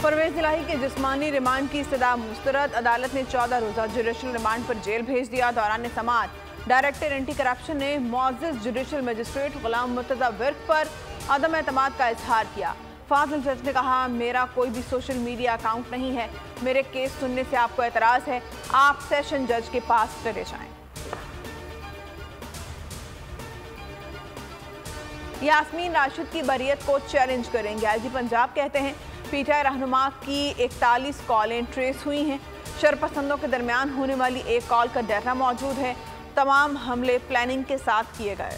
परवेज इलाही के जिस्मानी रिमांड की सजा मुस्तरद। अदालत ने 14 रोजा जुडिशल रिमांड पर जेल भेज दिया। दौरान समाअत डायरेक्टर एंटी करप्शन ने मुअज़्ज़िज़ जुडिशल मजिस्ट्रेट गुलाम मुर्तज़ा विर्क पर अदम एतमाद का इजहार किया। फाजिल जज ने कहा, मेरा कोई भी सोशल मीडिया अकाउंट नहीं है। मेरे केस सुनने से आपको एतराज है, आप सेशन जज के पास चले जाएं। यास्मीन राशिद की बरियत को चैलेंज करेंगे। आईजी पंजाब कहते हैं पीटीआई रहनुमा की 41 कॉलें ट्रेस हुई हैं। शरपसंदों के दरमियान होने वाली एक कॉल का डाटा मौजूद है। तमाम हमले प्लानिंग के साथ किए गए।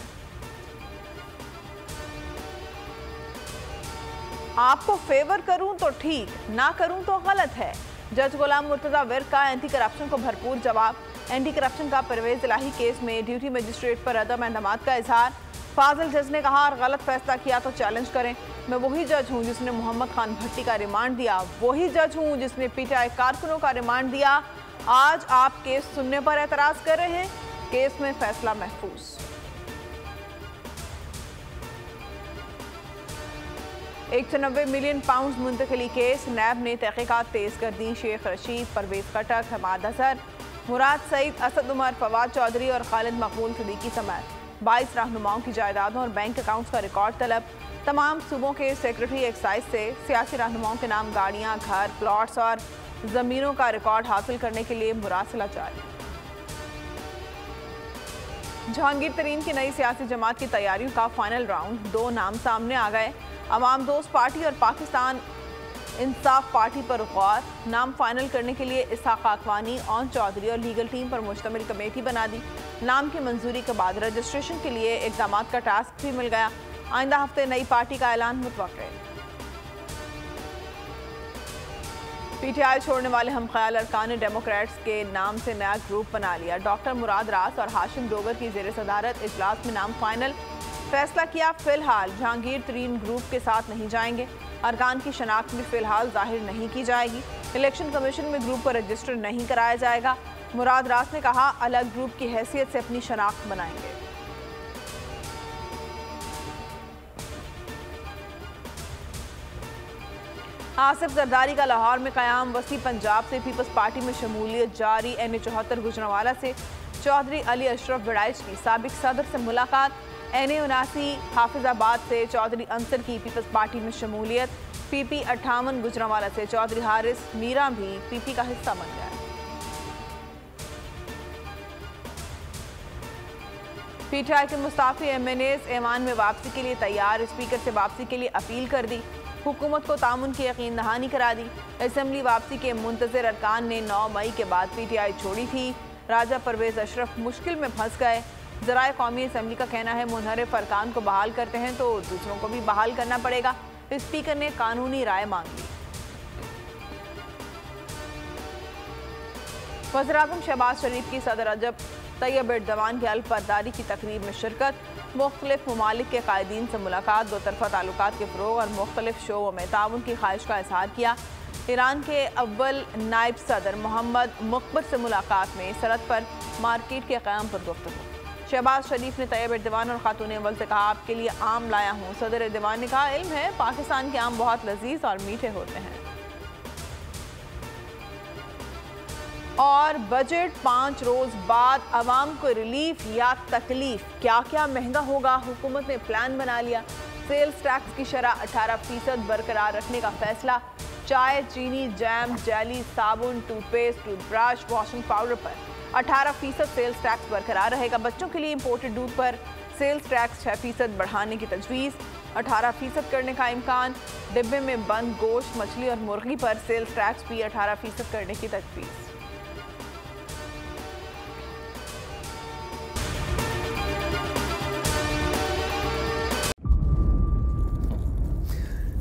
आपको फेवर करूं तो ठीक, ना करूं तो गलत है। जज गुलाम मुर्तज़ा विर्क का एंटी करप्शन को भरपूर जवाब। एंटी करप्शन का परवेज इलाही केस में ड्यूटी मजिस्ट्रेट पर अदम एतमाद का इजहार। फाजिल जज ने कहा, गलत फैसला किया तो चैलेंज करें। मैं वही जज हूं जिसने मोहम्मद खान भट्टी का रिमांड दिया, वही जज हूं जिसने पीटीआई कारकुनों का रिमांड दिया। आज आप केस सुनने पर एतराज कर रहे हैं। केस में फैसला महफूज। £190 मिलियन मुंतकली केस। नैब ने तहकीकात तेज कर दी। शेख रशीद, परवेज खटक, हमाद अजहर, मुराद सईद, असद उमर, फवाद चौधरी और खालिद मकबूल सिद्दीकी समेत 22 रहनुमाओं की जायदादों और बैंक अकाउंट्स का रिकॉर्ड तलब। तमाम सूबों के सेक्रेटरी एक्साइज से सियासी रहनुमाओं के नाम गाड़ियां, घर, प्लॉट्स और जमीनों का रिकॉर्ड हासिल करने के लिए मुरासला जारी। जहांगीर तरीन की नई सियासी जमात की तैयारियों का फाइनल राउंड। 2 नाम सामने आ गए। अवाम दोस्त पार्टी और पाकिस्तान इंसाफ पार्टी पर गौर। नाम फाइनल करने के लिए इसहाक आकवानी, ओन चौधरी और लीगल टीम पर मुश्तमिल कमेटी बना दी। नाम की मंजूरी के बाद रजिस्ट्रेशन के लिए इक़दाम का टास्क भी मिल गया। आइंदा हफ्ते नई पार्टी का ऐलान मुतवक्किल। पीटीआई छोड़ने वाले हम ख्याल अरकान डेमोक्रेट्स के नाम से नया ग्रुप बना लिया। डॉक्टर मुराद रास और हाशिम डोगर की ज़ेर सदारत इजलास में नाम फाइनल। फैसला किया, फिलहाल जहांगीर तरीन ग्रुप के साथ नहीं जाएंगे। अरकान की शनाख्त भी फिलहाल जाहिर नहीं की जाएगी। इलेक्शन कमीशन में ग्रुप को रजिस्टर नहीं कराया जाएगा। मुराद रास ने कहा, अलग ग्रुप की हैसियत से अपनी शनाख्त बनाएंगे। आसिफ जरदारी का लाहौर में क़याम। वसी पंजाब से पीपल्स पार्टी में शमूलियत जारी। NA74 गुजरांवाला से चौधरी अली अशरफ बड़ाइच की साबिक सदर से मुलाकात। NA79 हाफिजाबाद से चौधरी अंसर की पीपल्स पार्टी में शमूलियत। PP 58 गुजरांवाला से चौधरी हारिस मीरा भी PP का हिस्सा बन गया। पीटीआई के मुस्ताफी MNAs ऐवान में वापसी के लिए तैयार। स्पीकर से वापसी के लिए अपील कर दी। हुकूमत को तामुन की यकीन दहानी करा दी। असेंबली वापसी के मुंतज़िर अरकान ने 9 मई के बाद पीटीआई छोड़ी थी। राजा परवेज अशरफ मुश्किल में फंस गए। ज़राए कौमी असेंबली का कहना है, मुनहरिफ अरकान को बहाल करते हैं तो दूसरों को भी बहाल करना पड़ेगा। स्पीकर ने कानूनी राय मांग ली। वज़ीर-ए-आज़म शहबाज शरीफ की सदर रजब तैयब एर्दोगान की अल-बर्दारी की तकरीब में शिरकत। मुख्तलिफ ममालिक के कायदीन से मुलाकात। 2 तरफ़ा ताल्लुकात के फ़रोग़ और मुख्तलिफ शोबों में ताउन की ख्वाहिश का इज़हार किया। ईरान के अव्वल नायब सदर मोहम्मद मुक़बिल से मुलाकात में सरहद पर मार्केट के क़याम पर गुफ्तगू। शहबाज शरीफ ने तैयब एर्दोगान और खातून अव्वल से कहा, आपके लिए आम लाया हूँ। सदर एर्दोगान ने कहा, इल्म है पाकिस्तान के आम बहुत लजीज और मीठे होते हैं। और बजट 5 रोज बाद अवाम को रिलीफ या तकलीफ, क्या क्या महंगा होगा, हुकूमत ने प्लान बना लिया। सेल्स टैक्स की शरह 18% बरकरार रखने का फैसला। चाय, चीनी, जैम, जेली, साबुन, टूथपेस्ट, टूथब्रश, वॉशिंग पाउडर पर 18% सेल्स टैक्स बरकरार रहेगा। बच्चों के लिए इंपोर्टेड दूध पर सेल्स टैक्स 6% बढ़ाने की तजवीज़। 18% करने का इम्कान। डिब्बे में बंद गोश्त, मछली और मुर्गी पर सेल्स टैक्स भी 18% करने की तजवीज़।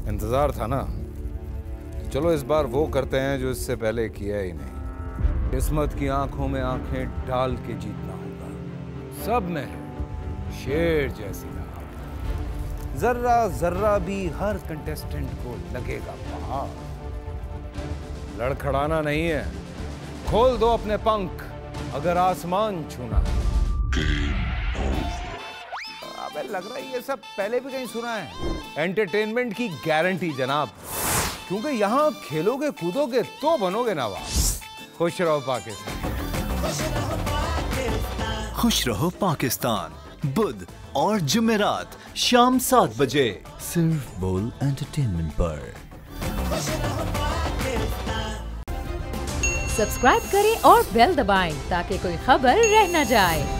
इंतज़ार था ना, चलो इस बार वो करते हैं जो इससे पहले किया ही नहीं। किस्मत की आंखों में आंखें डाल के जीतना होगा। सब में है शेर जैसी राह, जर्रा जर्रा भी हर कंटेस्टेंट को लगेगा पहाड़। लड़खड़ाना नहीं है, खोल दो अपने पंख अगर आसमान छूना है। अबे लग रहा है ये सब पहले भी कहीं सुना है। एंटरटेनमेंट की गारंटी जनाब। क्योंकि यहाँ खेलोगे कूदोगे तो बनोगे नवाब। खुश रहो पाकिस्तान। खुश रहो पाकिस्तान बुध और जुमेरात शाम 7 बजे सिर्फ बोल एंटरटेनमेंट पर। सब्सक्राइब करें और बेल दबाएं ताकि कोई खबर रह न जाए।